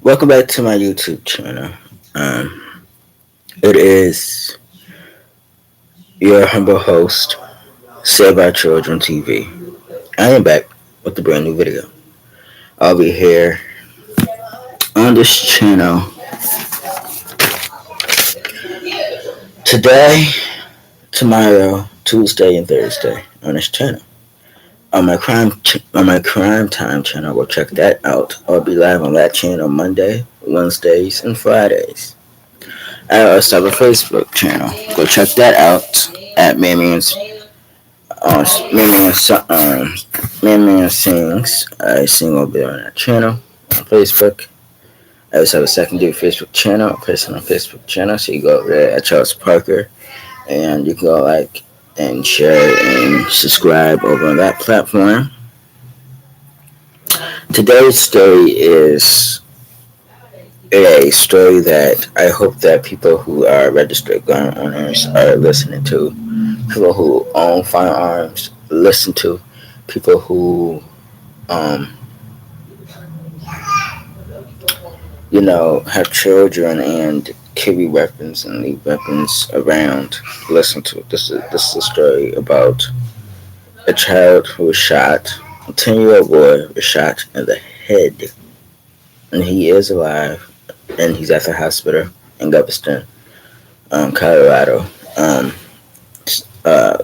Welcome back to my YouTube channel. It is your humble host, Save Our Children TV. I am back with a brand new video. I'll be here on this channel today, tomorrow, Tuesday, and Thursday on this channel. On my crime time channel, go check that out. I'll be live on that channel Monday, Wednesdays, and Fridays. I also have a Facebook channel. Go check that out at Man Sings. I sing over there on that channel on Facebook. I also have a secondary Facebook channel, a personal Facebook channel. So you go over there at Charles Parker, and you can go like and share and subscribe over on that platform. Today's story is a story that I hope that people who are registered gun owners are listening to. People who own firearms listen to. People who, um, have children and carry weapons and leave weapons around. Listen to it. This is a story about a child who was shot. A 10-year-old boy was shot in the head, and he is alive, and he's at the hospital in Galveston, Colorado. Uh,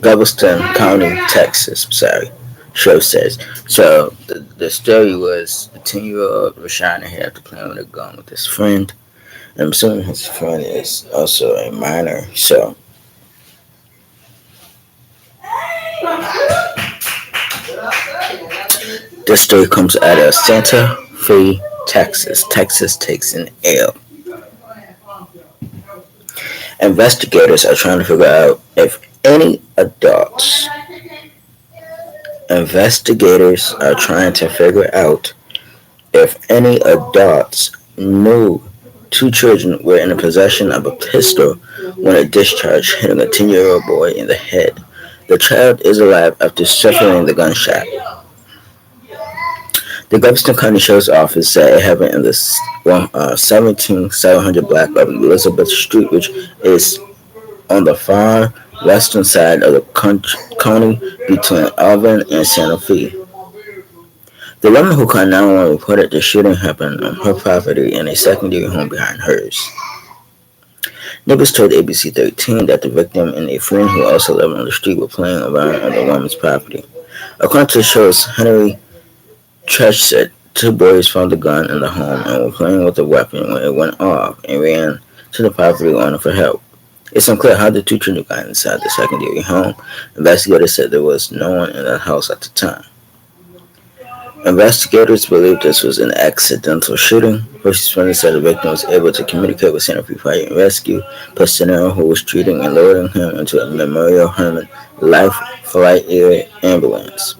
Galveston County, Texas. Sorry, show says. So the story was the 10-year-old was shot in the head after playing with a gun with his friend. And I'm assuming his friend is also a minor. So this story comes out of Santa Fe, Texas. Texas takes an L. Investigators are trying to figure out if any adults. Investigators are trying to figure out if any adults knew two children were in the possession of a pistol when a discharge hitting a 10-year-old boy in the head. The child is alive after suffering the gunshot. The Galveston County Sheriff's Office said it happened in the 17700 block of Elizabeth Street, which is on the far western side of the county between Alvin and Santa Fe. The woman who called 911 reported the shooting happened on her property in a secondary home behind hers. Neighbors told ABC 13 that the victim and a friend who also lived on the street were playing around on the woman's property. According to the show's Henry Church said two boys found the gun in the home and were playing with the weapon when it went off and ran to the property owner for help. It's unclear how the two children got inside the secondary home. Investigators said there was no one in the house at the time. Investigators believe this was an accidental shooting. First responders said the victim was able to communicate with Santa Fe Fire and Rescue personnel who was treating and loading him into a Memorial Hermann Life Flight Air ambulance.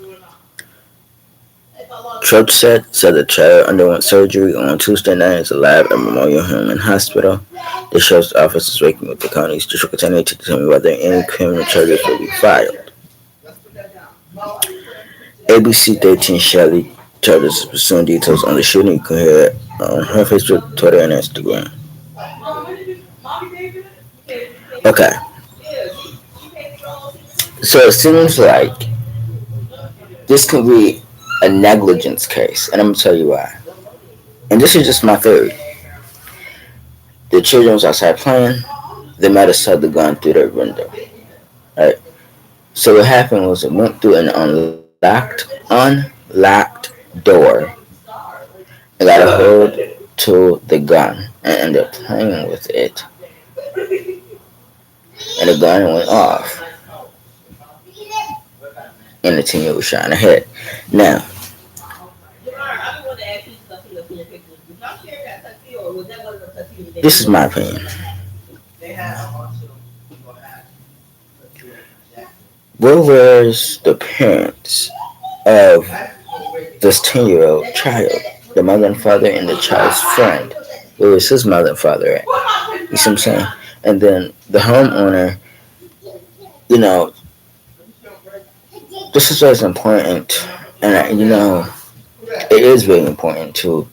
Church said the child underwent surgery on Tuesday night and is alive at Memorial Hermann Hospital. The sheriff's office is working with the county's district attorney to determine whether any criminal charges will be filed. ABC 13 Shelley Charters is pursuing details on the shooting. You can hear it on her Facebook, Twitter, and Instagram. Okay. So it seems like this could be a negligence case, and I'm gonna tell you why. And this is just my theory. The children was outside playing. They might have saw the gun through their window. Right. So what happened was it went through an unlocked door and got a hold to the gun and ended up playing with it, and the gun went off, and the teen was shot in the head. Now, this is my opinion. Where was the parents of this 10-year-old child? The mother and father and the child's friend. Where was his mother and father at? You see what I'm saying? And then the homeowner, you know, this is what's important. And, it is very important to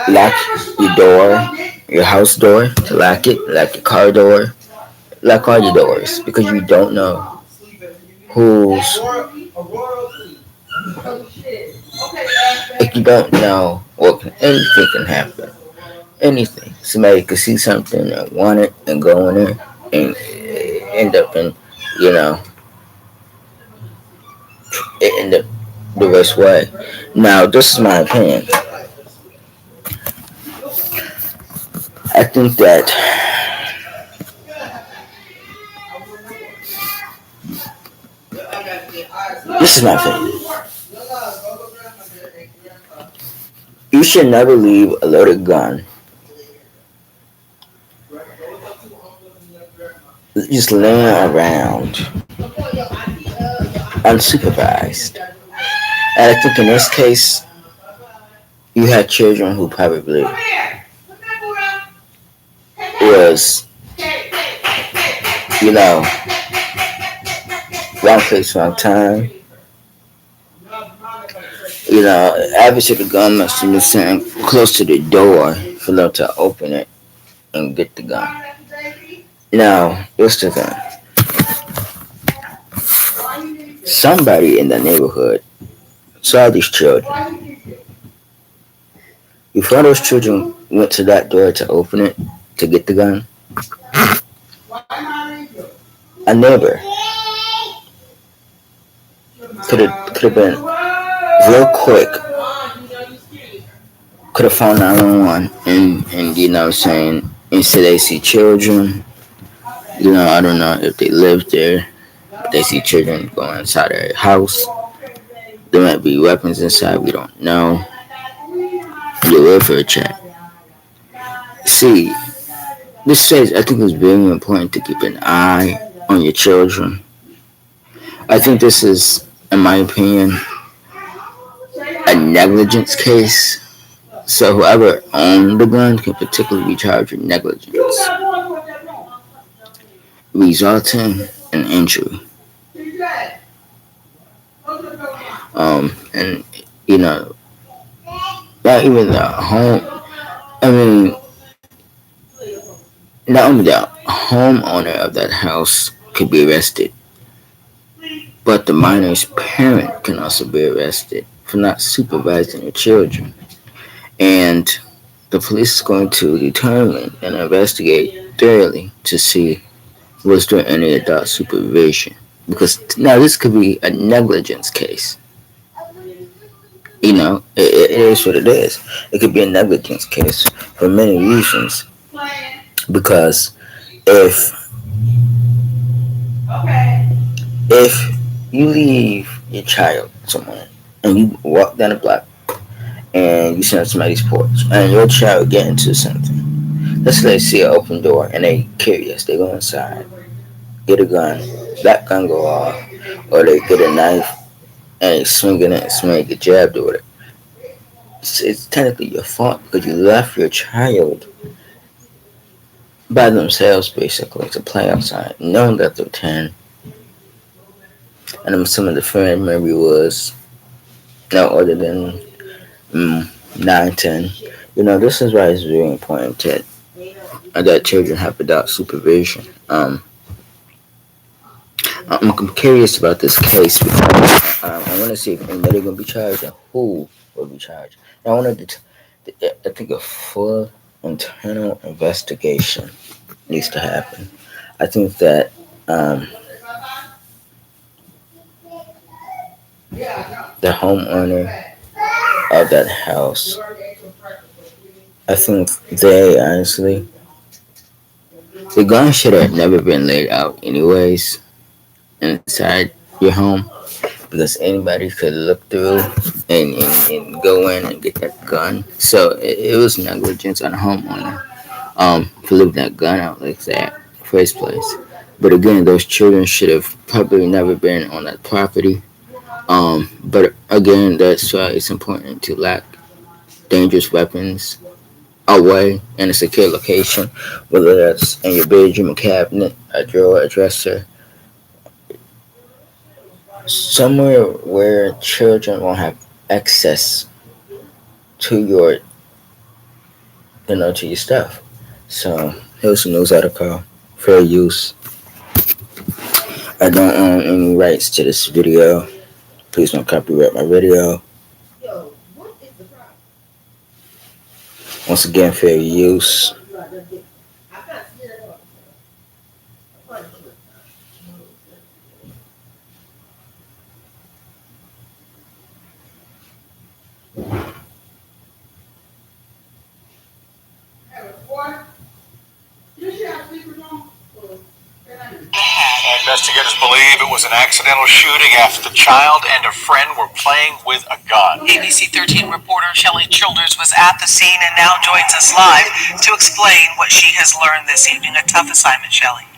lock your door, your house door, to lock it, lock your car door, lock all your doors, because you don't know who's, if you don't know anything can happen. Anything. Somebody could see something and want it and go in there and end up in, you know, it end up the worst way. Now, this is my opinion. I think that this is my opinion. You should never leave a loaded gun just laying around unsupervised. And I think in this case, you had children who probably was, you know, wrong place, wrong time. Obviously the gun must have been sitting close to the door for them to open it and get the gun. Now, what's the thing? Somebody in the neighborhood saw these children. Before those children went to that door to open it to get the gun, a neighbor could have been real quick, could have found 911 and saying, instead they see children, I don't know if they live there, but they see children going inside their house. There might be weapons inside, we don't know. You live for a check. See, this says I think it's very important to keep an eye on your children. I think this is, in my opinion, a negligence case. So whoever owned the gun can particularly be charged with negligence, resulting in injury. And not even the home. I mean, not only the homeowner of that house could be arrested, but the minor's parent can also be arrested for not supervising the children. And the police is going to determine and investigate thoroughly to see was there any adult supervision. Because now this could be a negligence case. It is what it is. It could be a negligence case for many reasons. Because if if you leave your child somewhere and you walk down the block and you sit on somebody's porch and your child get into something, let's say they see an open door and they curious, they go inside, get a gun, that gun go off, or they get a knife and they swing it and somebody get jabbed with it. It's technically your fault because you left your child by themselves basically to play outside, knowing that they're 10. And I'm assuming the friend maybe was no older than 9, 10. This is why it's very important that children have adult supervision. I'm curious about this case because I want to see if anybody going to be charged and who will be charged. And I wanted I think a full internal investigation needs to happen. I think that um, the homeowner of that house, I think they honestly, the gun should have never been laid out anyways inside your home because anybody could look through and go in and get that gun. So it was negligence on the homeowner for leaving that gun out like that in the first place. But again, those children should have probably never been on that property. But again, that's why it's important to lock dangerous weapons away in a secure location, whether that's in your bedroom, a cabinet, a drawer, a dresser, somewhere where children won't have access to to your stuff. So here's a news article. Fair use. I don't own any rights to this video. Please don't copyright my video. Once again, fair use. Investigators believe it was an accidental shooting after the child and a friend were playing with a gun. ABC 13 reporter Shelley Childers was at the scene and now joins us live to explain what she has learned this evening. A tough assignment, Shelley.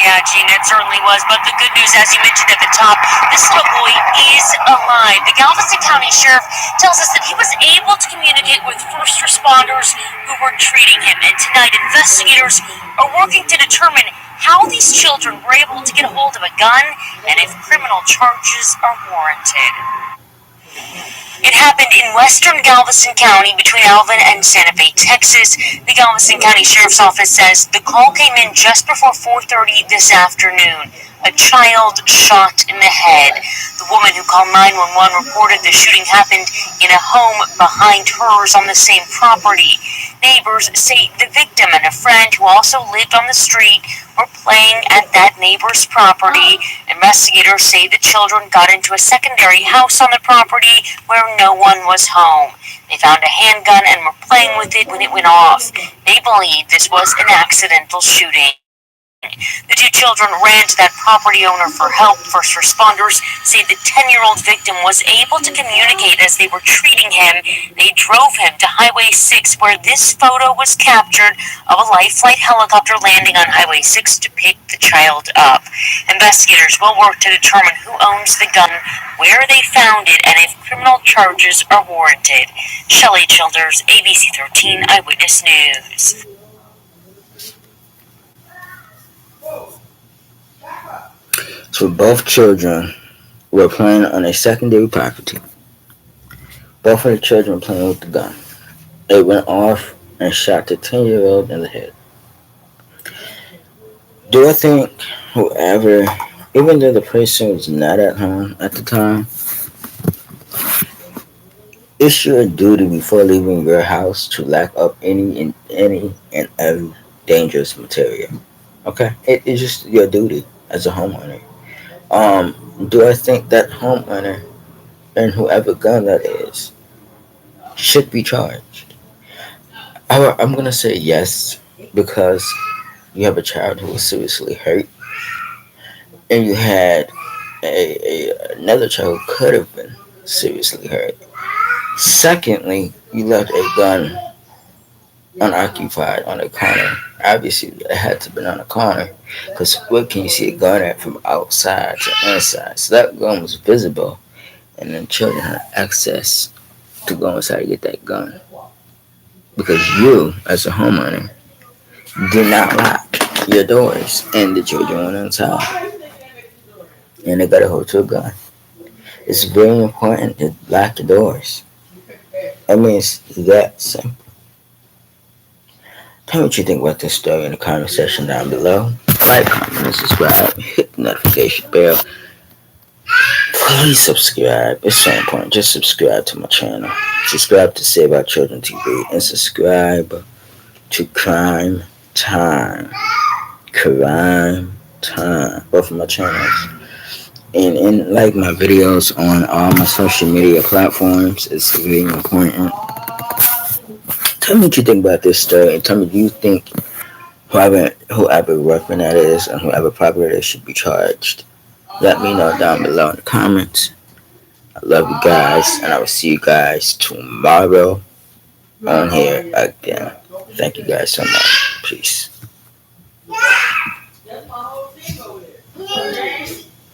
Yeah, Gene, it certainly was. But the good news, as you mentioned at the top, this little boy is alive. The Galveston County Sheriff tells us that he was able to communicate with first responders who were treating him. And tonight, investigators are working to determine how these children were able to get a hold of a gun and if criminal charges are warranted. It happened in western Galveston County between Alvin and Santa Fe, Texas. The Galveston County Sheriff's Office says the call came in just before 4:30 this afternoon. A child shot in the head. The woman who called 911 reported the shooting happened in a home behind hers on the same property. Neighbors say the victim and a friend who also lived on the street were playing at that neighbor's property. Investigators say the children got into a secondary house on the property where no one was home. They found a handgun and were playing with it when it went off. They believe this was an accidental shooting. The two children ran to that property owner for help. First responders say the 10-year-old victim was able to communicate as they were treating him. They drove him to Highway 6 where this photo was captured of a life flight helicopter landing on Highway 6 to pick the child up. Investigators will work to determine who owns the gun, where they found it, and if criminal charges are warranted. Shelley Childers, ABC 13 Eyewitness News. So both children were playing on a secondary property. Both of the children were playing with the gun. It went off and shot the 10-year-old in the head. Do I think whoever, even though the person was not at home at the time, it's your duty before leaving your house to lock up any and every dangerous material. Okay? It's just your duty as a homeowner. Do I think that homeowner and whoever gun that is should be charged? I'm gonna say yes because you have a child who was seriously hurt, and you had another child who could have been seriously hurt. Secondly, you left a gun unoccupied on a corner. Obviously, it had to have been on a corner because where can you see a gun at from outside to inside? So that gun was visible, and then children had access to go inside to get that gun because you, as a homeowner, did not lock your doors, and the children went inside and they got a hold to a gun. It's very important to lock your doors. I mean, it's that simple. Tell me what you think about this story in the comment section down below. Like, comment, and subscribe. Hit the notification bell. Please subscribe. It's so important. Just subscribe to my channel. Subscribe to Save Our Children TV. And subscribe to Crime Time. Crime Time. Both of my channels. And like my videos on all my social media platforms. It's really important. Tell me what you think about this story. And tell me, do you think whoever weapon that is and whoever property that should be charged? Let me know down below in the comments. I love you guys, and I will see you guys tomorrow on here again. Thank you guys so much. Peace.